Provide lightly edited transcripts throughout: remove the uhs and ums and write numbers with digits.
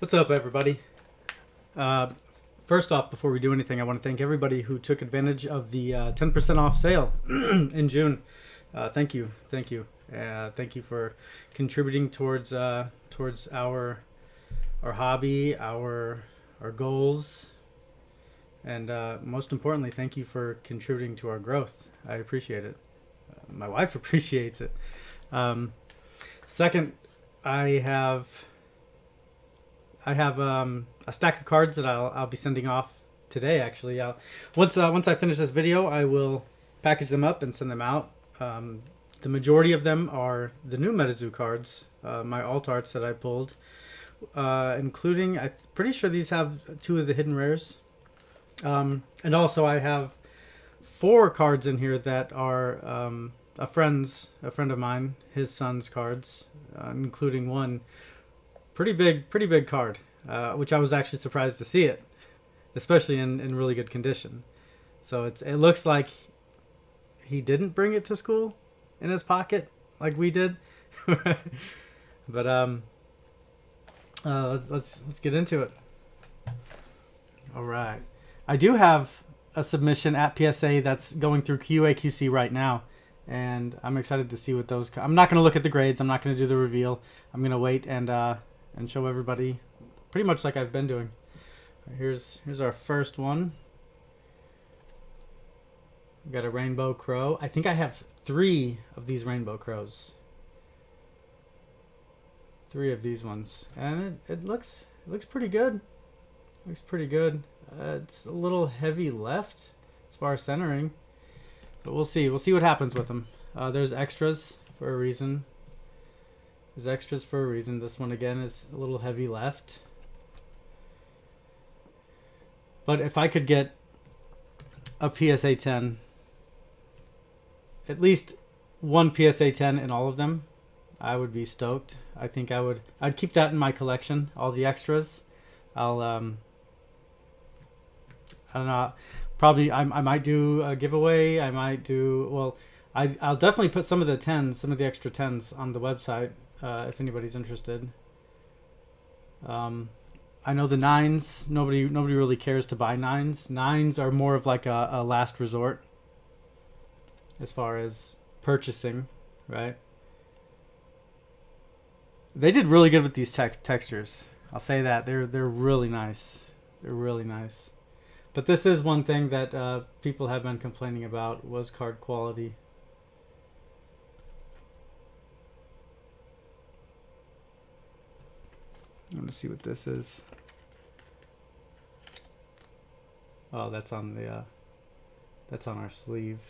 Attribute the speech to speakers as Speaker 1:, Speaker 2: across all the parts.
Speaker 1: What's up, everybody? Uh, First off, before we do anything, I want to thank everybody who took advantage of the 10% off sale in June. Thank you, thank you, thank you for contributing towards our hobby, our goals, and most importantly, thank you for contributing to our growth. I appreciate it. My wife appreciates it. Second, I have a stack of cards that I'll be sending off today. Actually, once I finish this video, I will package them up and send them out. The majority of them are the new MetaZoo cards, my alt arts that I pulled, including I'm pretty sure these have 2 of the hidden rares, and also I have 4 cards in here that are a friend of mine, his son's cards, including one pretty big card, which I was actually surprised to see it, especially in really good condition. So it looks like he didn't bring it to school in his pocket like we did. But let's get into it. All right, I do have a submission at PSA that's going through QA/QC right now, and I'm excited to see what those. I'm not going to look at the grades. I'm not going to do the reveal. I'm going to wait and show everybody, pretty much like I've been doing. Here's our first one. We got a rainbow crow. I think I have 3 of these rainbow crows. 3 of these ones, and it looks pretty good. Looks pretty good. It's a little heavy left as far as centering, but we'll see. We'll see what happens with them. There's extras for a reason. There's extras for a reason. This one again is a little heavy left. But if I could get a PSA 10, at least one PSA 10 in all of them, I would be stoked. I think I'd keep that in my collection, all the extras. I don't know. Probably I might do a giveaway. I might do, well, I'll definitely put some of the 10s, some of the extra 10s on the website if anybody's interested. I know the 9s, nobody really cares to buy 9s. 9s are more of like a last resort as far as purchasing, right? They did really good with these textures. I'll say that. They're really nice. They're really nice. But this is one thing that people have been complaining about, was card quality. I want to see what this is. Oh, that's on the that's on our sleeve.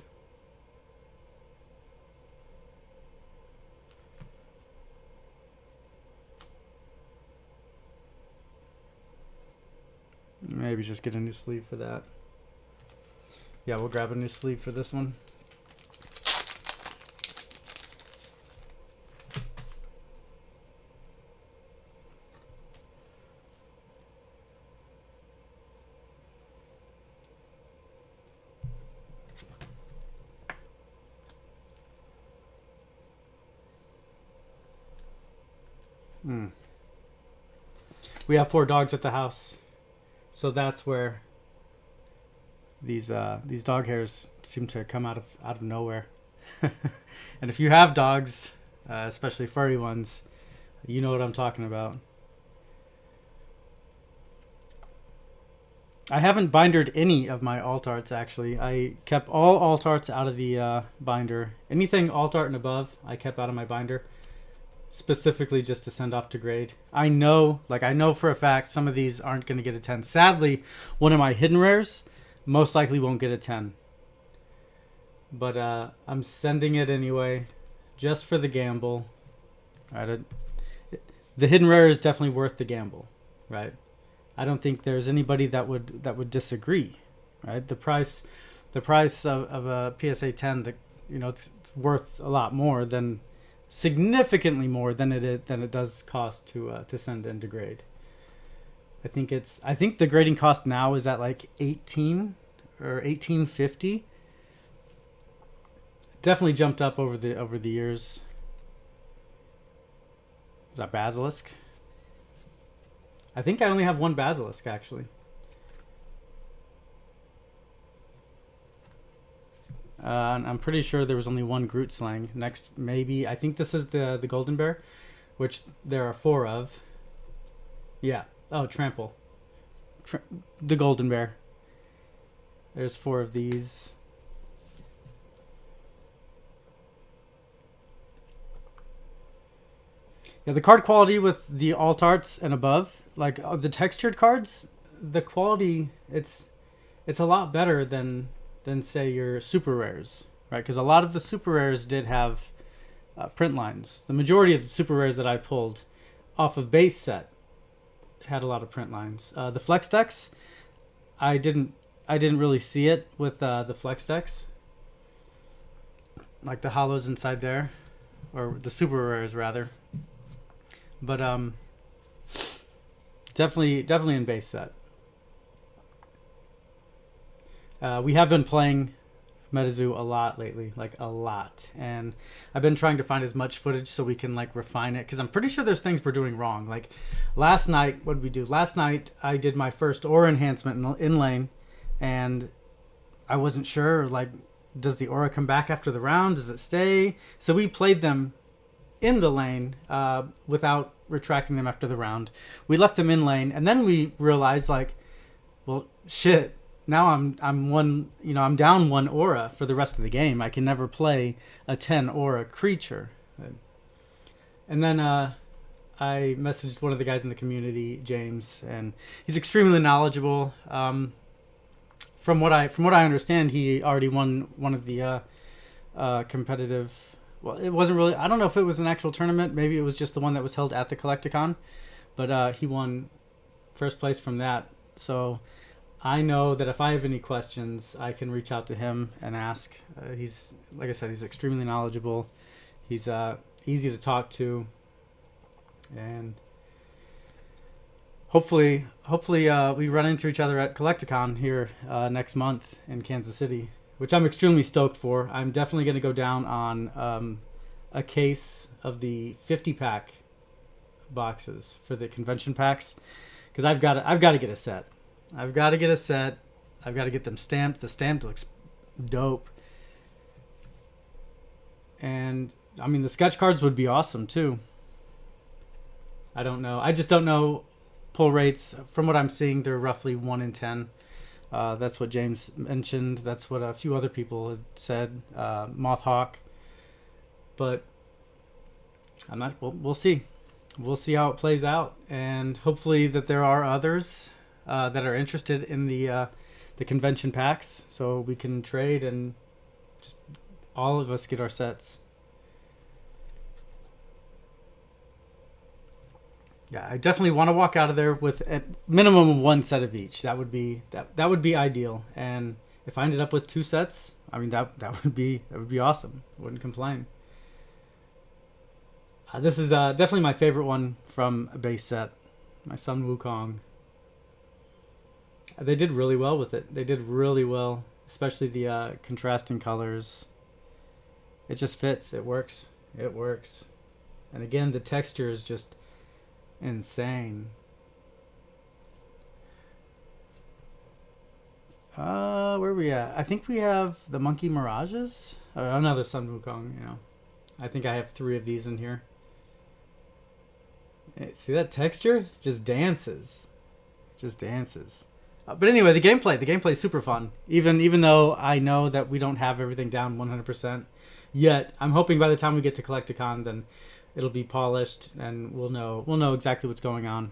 Speaker 1: Maybe just get a new sleeve for that. Yeah, we'll grab a new sleeve for this one. We have 4 dogs at the house, so that's where these dog hairs seem to come out of nowhere. And if you have dogs, especially furry ones, you know what I'm talking about. I haven't bindered any of my alt arts, actually. I kept all alt arts out of the binder. Anything alt art and above, I kept out of my binder, specifically just to send off to grade. I know for a fact some of these aren't going to get a 10. Sadly, one of my hidden rares most likely won't get a 10. But I'm sending it anyway, just for the gamble. Right? The hidden rare is definitely worth the gamble, right? I don't think there's anybody that would disagree, right? The price of a PSA 10, that, you know, it's worth a lot more than, significantly more than it does cost to send in to grade. I think the grading cost now is at like 18 or 18.50. Definitely jumped up over the years. Is that Basilisk? I think I only have one Basilisk, actually. And I'm pretty sure there was only one Groot Slang. Next, maybe, I think this is the Golden Bear, which there are 4 of. Yeah. Oh, Trample. The Golden Bear. There's 4 of these. Yeah, the card quality with the alt arts and above, like the textured cards, the quality, it's a lot better than say your super rares, right? Because a lot of the super rares did have print lines. The majority of the super rares that I pulled off of base set had a lot of print lines. The flex decks, I didn't really see it with the flex decks, like the hollows inside there, or the super rares rather. But definitely in base set. We have been playing MetaZoo a lot lately, like a lot, and I've been trying to find as much footage so we can like refine it, because I'm pretty sure there's things we're doing wrong. Like last night, what did we do? Last night I did my first aura enhancement in lane, and I wasn't sure, like, does the aura come back after the round? Does it stay? So we played them in the lane without retracting them after the round. We left them in lane, and then we realized, like, well, shit. Now I'm one, I'm down 1 aura for the rest of the game. I can never play a 10 aura creature. And then I messaged one of the guys in the community, James, and he's extremely knowledgeable. From what I understand, he already won one of the competitive. Well, it wasn't really. I don't know if it was an actual tournament. Maybe it was just the one that was held at the Collecticon, but he won first place from that. So I know that if I have any questions, I can reach out to him and ask. He's, like I said, he's extremely knowledgeable. He's easy to talk to, and hopefully we run into each other at Collecticon here next month in Kansas City, which I'm extremely stoked for. I'm definitely going to go down on a case of the 50-pack boxes for the convention packs, because I've got to get a set. I've got to get a set. I've got to get them stamped. The stamp looks dope. And, I mean, the sketch cards would be awesome, too. I don't know. I just don't know pull rates. From what I'm seeing, they're roughly 1 in 10. That's what James mentioned. That's what a few other people had said. Mothhawk. But I'm not. We'll see. We'll see how it plays out, and hopefully that there are others that are interested in the convention packs, so we can trade and just all of us get our sets. Yeah, I definitely want to walk out of there with a minimum of 1 set of each. That would be that would be ideal. And if I ended up with 2 sets, I mean that would be awesome. I wouldn't complain. This is definitely my favorite one from a base set. My Sun Wukong. They did really well with it. They did really well, especially the contrasting colors. It just fits. It works. It works. And again, the texture is just insane. Where are we at? I think we have the Monkey Mirages. Another Sun Wukong, I think I have 3 of these in here. See that texture? Just dances. Just dances. But anyway, the gameplay is super fun. Even though I know that we don't have everything down 100% yet, I'm hoping by the time we get to Collecticon, then it'll be polished and we'll know exactly what's going on.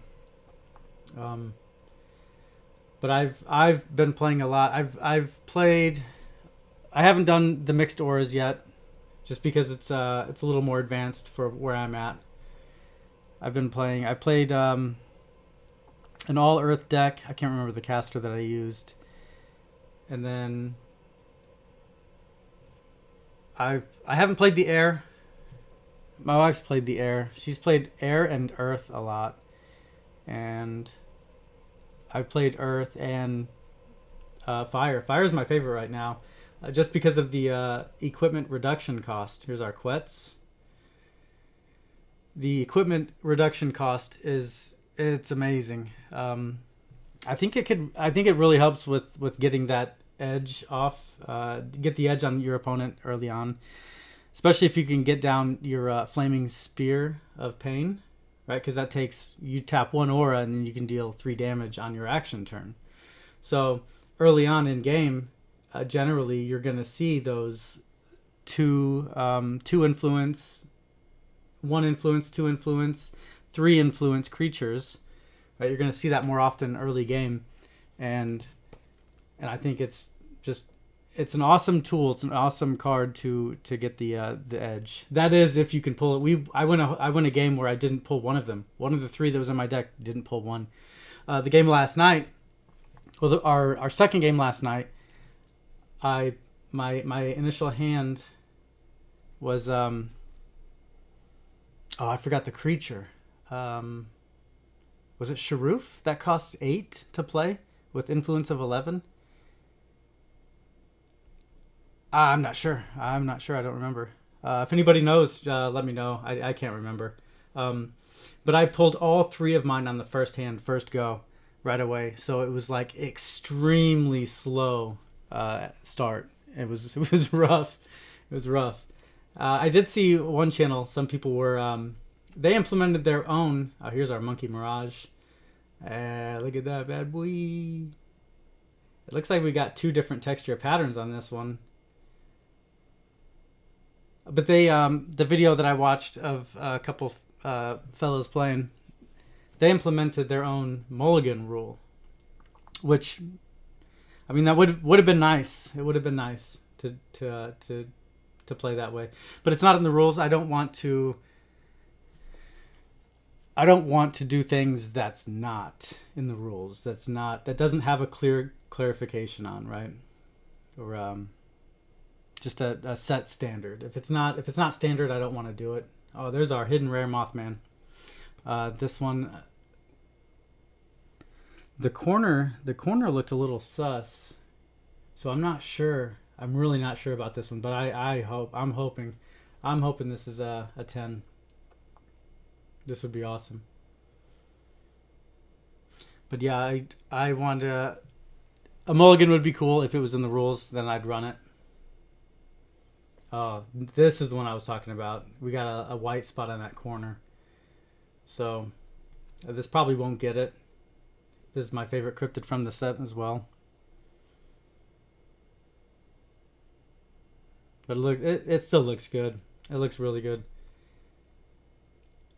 Speaker 1: But I've been playing a lot. I've played. I haven't done the mixed auras yet, just because it's a little more advanced for where I'm at. I played an all earth deck. I can't remember the caster that I used. And then I haven't played the air. My wife's played the air. She's played air and earth a lot. And I played earth and fire. Fire is my favorite right now, just because of the equipment reduction cost. Here's our Quets. The equipment reduction cost is It's amazing. I think it could. I think it really helps with getting that edge off. Get the edge on your opponent early on, especially if you can get down your flaming spear of pain, right? Because that takes you tap one aura and then you can deal 3 damage on your action turn. So early on in game, generally you're gonna see those two influence, 1 influence, 2 influence, 3 influence creatures. Right, you're gonna see that more often early game, and I think it's just it's an awesome tool. It's an awesome card to get the edge. That is, if you can pull it. I win a game where I didn't pull one of them. One of the 3 that was in my deck didn't pull one. The game last night, well, our second game last night, my initial hand was I forgot the creature. Was it Sharoof that costs 8 to play with influence of 11? I'm not sure. I don't remember. If anybody knows, let me know. I can't remember. But I pulled all 3 of mine on the first hand, first go, right away. So it was like extremely slow start. It was rough. It was rough. I did see one channel. Some people were they implemented their own. Here's our Monkey Mirage. Look at that bad boy. It looks like we got 2 different texture patterns on this one. But they, the video that I watched of a couple fellows playing, they implemented their own mulligan rule, which, I mean, that would have been nice. It would have been nice to play that way, but it's not in the rules. I don't want to do things that's not in the rules. That doesn't have a clear clarification on, right? Or just a set standard. If it's not standard, I don't want to do it. Oh, there's our hidden rare Mothman. This one, the corner looked a little sus, so I'm not sure. I'm really not sure about this one, but I'm hoping this is a 10. This would be awesome. But yeah, I want a mulligan would be cool if it was in the rules. Then I'd run it. Oh, this is the one I was talking about. We got a white spot on that corner. So this probably won't get it. This is my favorite cryptid from the set as well. But look, it still looks good. It looks really good.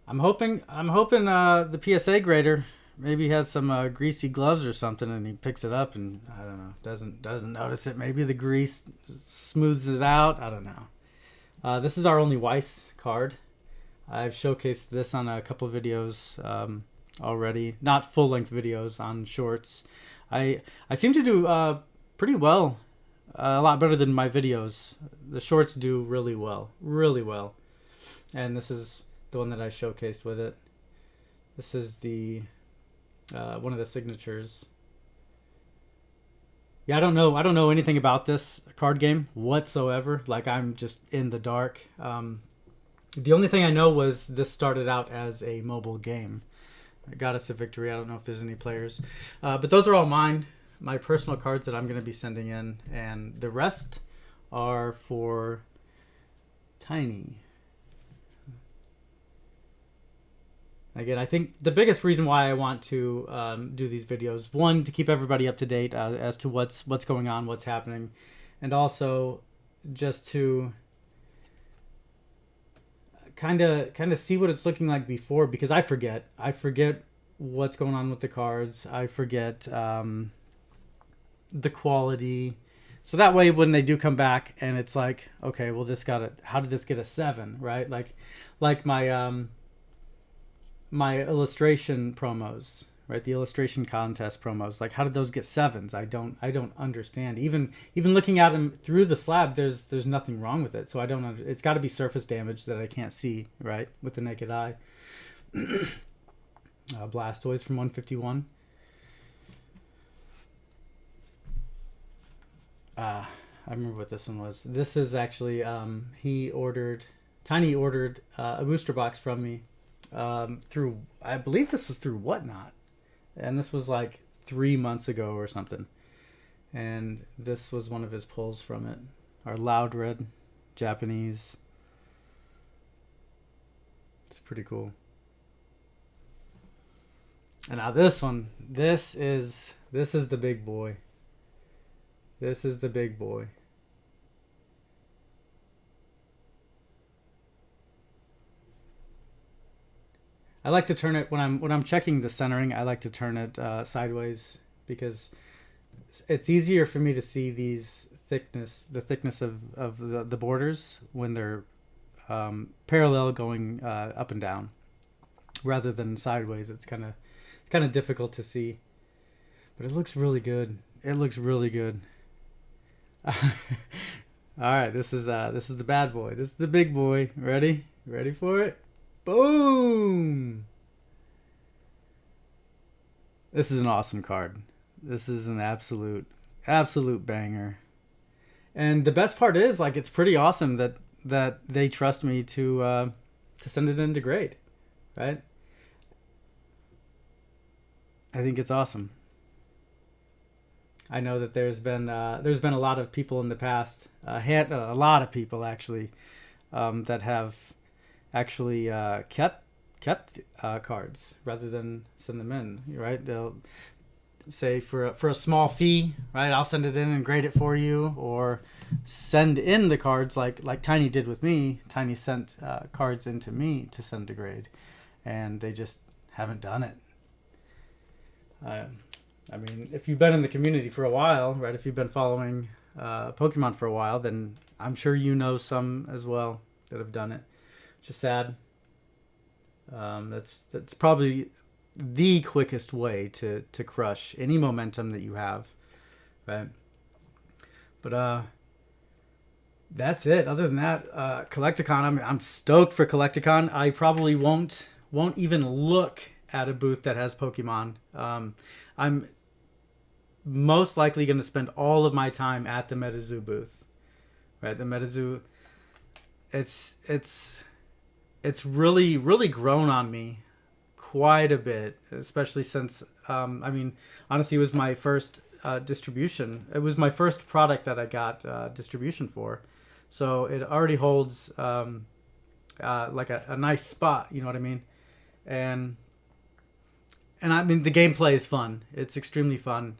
Speaker 1: I'm hoping the PSA grader maybe has some greasy gloves or something, and he picks it up and I don't know, doesn't notice it. Maybe the grease smooths it out. I don't know. This is our only Weiss card. I've showcased this on a couple of videos already, not full length videos, on shorts. I seem to do pretty well, a lot better than my videos. The shorts do really well, and this is the one that I showcased with it. This is the one of the signatures. Yeah, I don't know anything about this card game whatsoever. Like, I'm just in the dark. The only thing I know was this started out as a mobile game. It got us a victory. I don't know if there's any players, but those are all my personal cards that I'm going to be sending in, and the rest are for Tiny. Again, I think the biggest reason why I want to do these videos, one, to keep everybody up to date as to what's going on, what's happening, and also just to kind of see what it's looking like before, because I forget what's going on with the cards. I forget the quality. So that way, when they do come back and it's like, okay, well, how did this get a 7, right? Like my my illustration promos, right? The illustration contest promos, like, how did those get 7s? I don't understand. Even looking at them through the slab, there's nothing wrong with it. So I don't it's got to be surface damage that I can't see, right, with the naked eye. Blastoise from 151. I remember what this one was. This is actually Tiny ordered a booster box from me through, I believe this was through Whatnot, and this was like 3 months ago or something. And this was one of his pulls from it. Our loud red Japanese. It's pretty cool. And now this one, this is the big boy. This is the big boy. I like to turn it when I'm checking the centering. I like to turn it sideways because it's easier for me to see the thickness of the borders when they're parallel going up and down, rather than sideways. It's kind of difficult to see, but it looks really good. It looks really good. All right, this is the bad boy. This is the big boy. Ready for it? Boom! This is an awesome card. This is an absolute banger. And the best part is, like, it's pretty awesome that they trust me to send it into grade, right? I think it's awesome. I know that there's been a lot of people in the past, a lot of people actually, that have actually kept cards rather than send them in. Right? They'll say for a small fee, right? I'll send it in and grade it for you, or send in the cards like Tiny did with me. Tiny sent cards into me to send to grade, and they just haven't done it. I mean, if you've been in the community for a while, right? If you've been following Pokemon for a while, then I'm sure you know some as well that have done it. Which is sad. That's probably the quickest way to crush any momentum that you have, right? But that's it. Other than that, Collecticon, I'm stoked for Collecticon. I probably won't even look at a booth that has Pokemon. I'm most likely going to spend all of my time at the MetaZoo booth, right? The MetaZoo, it's really grown on me quite a bit, especially since I mean, honestly, it was my first distribution. It was my first product that I got distribution for, so it already holds like a nice spot. You know what I mean? And I mean, the gameplay is fun. It's extremely fun.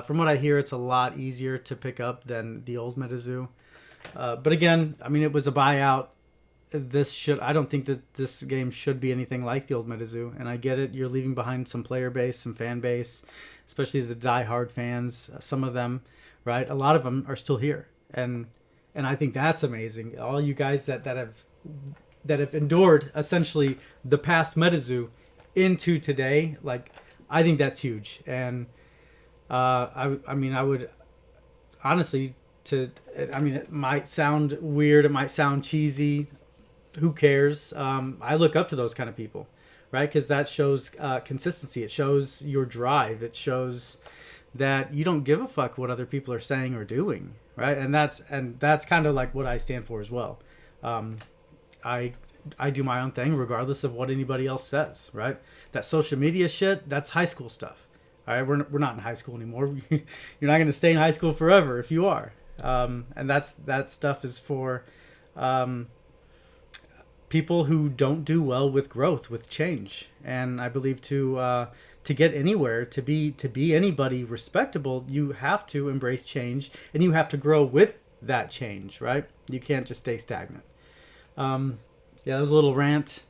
Speaker 1: From what I hear, it's a lot easier to pick up than the old MetaZoo. But again, I mean, it was a buyout. I don't think that this game should be anything like the old MetaZoo. And I get it. You're leaving behind some player base, some fan base, especially the diehard fans. Some of them, right? A lot of them are still here. And I think that's amazing. All you guys that have endured essentially the past MetaZoo into today, like, I think that's huge. And I mean, I would honestly, I mean, it might sound weird, it might sound cheesy, who cares? I look up to those kind of people, right? Because that shows consistency. It shows your drive. It shows that you don't give a fuck what other people are saying or doing, right? And that's kind of like what I stand for as well. I do my own thing regardless of what anybody else says, right? That social media shit, that's high school stuff. All right, we're not in high school anymore. You're not going to stay in high school forever if you are. And that stuff is for people who don't do well with growth, with change. And I believe to get anywhere, to be anybody respectable, you have to embrace change and you have to grow with that change, right? You can't just stay stagnant. Yeah, that was a little rant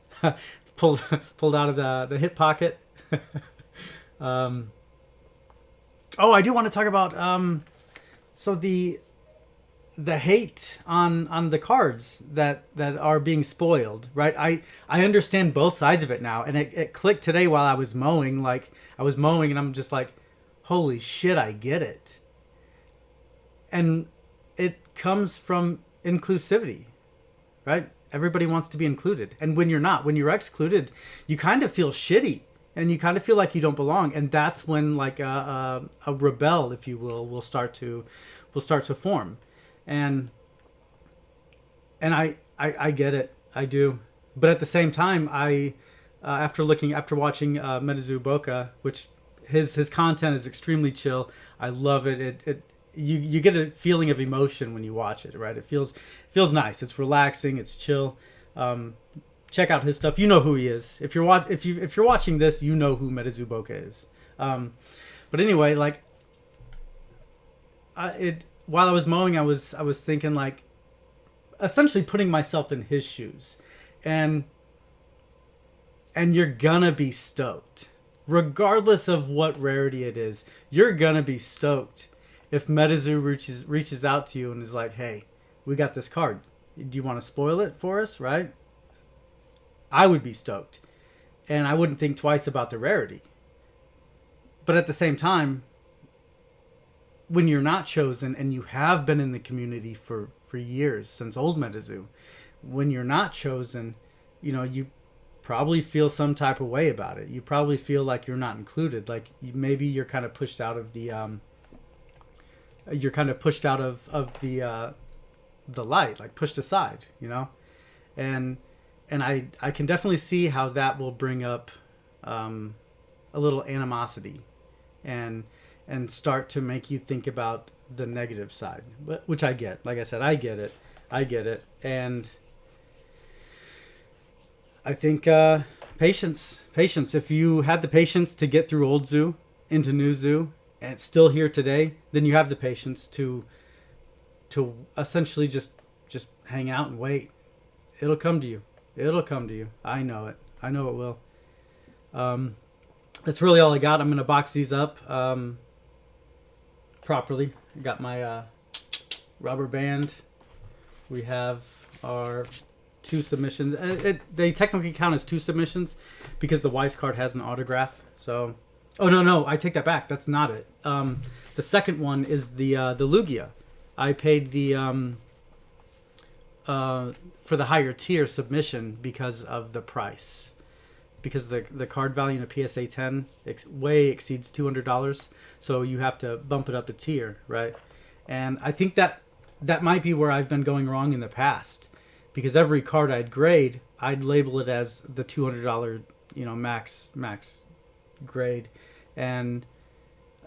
Speaker 1: pulled out of the hip pocket. Oh, I do want to talk about so the hate on the cards that are being spoiled, right? I understand both sides of it now, and it clicked today while I was mowing. Like, I was mowing and I'm just like, holy shit, I get it. And it comes from inclusivity, right? Everybody wants to be included. And when you're not, when you're excluded, you kind of feel shitty and you kind of feel like you don't belong. And that's when, like, a rebel, if you will start to form. And I get it. I do. But at the same time, after watching MetaZoo Boca, which his content is extremely chill. I love it. You get a feeling of emotion when you watch it, right? It feels nice. It's relaxing. It's chill. Check out his stuff. You know who he is. If you're watching this, you know who MetaZoo Boca is. But anyway, like while I was mowing, I was thinking, like, essentially putting myself in his shoes, and you're gonna be stoked. Regardless of what rarity it is, you're gonna be stoked if MetaZoo reaches out to you and is like, "Hey, we got this card. Do you want to spoil it for us?" Right? I would be stoked, and I wouldn't think twice about the rarity. But at the same time, when you're not chosen and you have been in the community for years, since old MetaZoo, when you're not chosen, you probably feel some type of way about it. You probably feel like you're not included. Like maybe you're kind of pushed out of the the light, like pushed aside, and I can definitely see how that will bring up a little animosity and start to make you think about the negative side, which I get. Like I said, I get it, and I think patience. If you had the patience to get through old Zoo into new Zoo and it's still here today, then you have the patience to essentially just hang out and wait. It'll come to you. I know it. I know it will. That's really all I got. I'm gonna box these up properly. I got my rubber band. We have our 2 submissions. They technically count as 2 submissions because the Weiss card has an autograph. So, oh no, I take that back. That's not it. The second one is the Lugia. I paid the for the higher tier submission because of the price, because the card value in a PSA 10 way exceeds $200, so you have to bump it up a tier, right? And I think that might be where I've been going wrong in the past. Because every card I'd grade, I'd label it as the $200, max grade, and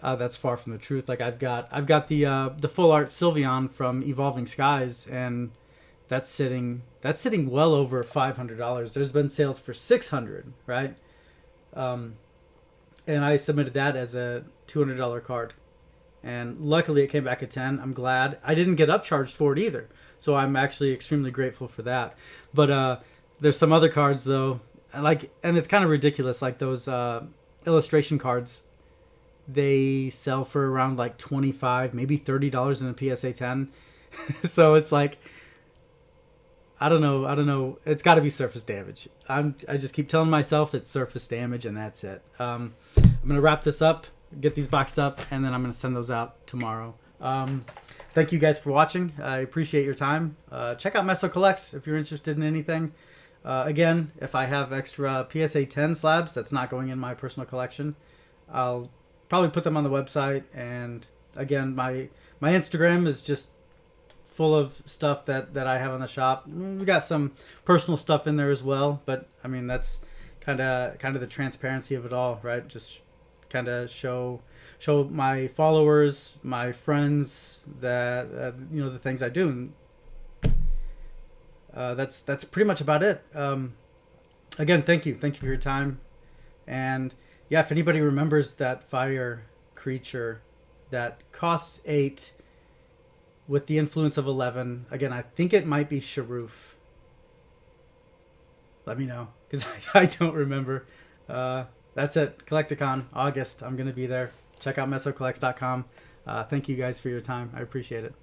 Speaker 1: that's far from the truth. Like I've got the full art Sylveon from Evolving Skies, and that's sitting well over $500. There's been sales for $600, right? And I submitted that as a $200 card, and luckily it came back at 10. I'm glad I didn't get upcharged for it either. So I'm actually extremely grateful for that. But there's some other cards though, and it's kind of ridiculous. Like those illustration cards, they sell for around like $25, maybe $30 in a PSA 10. So it's like, I don't know. It's got to be surface damage. I just keep telling myself it's surface damage, and that's it. I'm gonna wrap this up, get these boxed up, and then I'm gonna send those out tomorrow. Thank you guys for watching. I appreciate your time. Check out Meso Collects if you're interested in anything. Again, if I have extra PSA 10 slabs that's not going in my personal collection, I'll probably put them on the website. And again, my Instagram is just full of stuff that I have on the shop. We got some personal stuff in there as well, but I mean that's kind of the transparency of it all, right? Just kind of show my followers, my friends, that the things I do. And that's pretty much about it. Again, thank you for your time. And yeah, if anybody remembers that fire creature that costs 8 with the influence of 11, again, I think it might be Sharoof. Let me know, because I don't remember. That's it. Collecticon, August. I'm going to be there. Check out mesocollects.com. Thank you guys for your time. I appreciate it.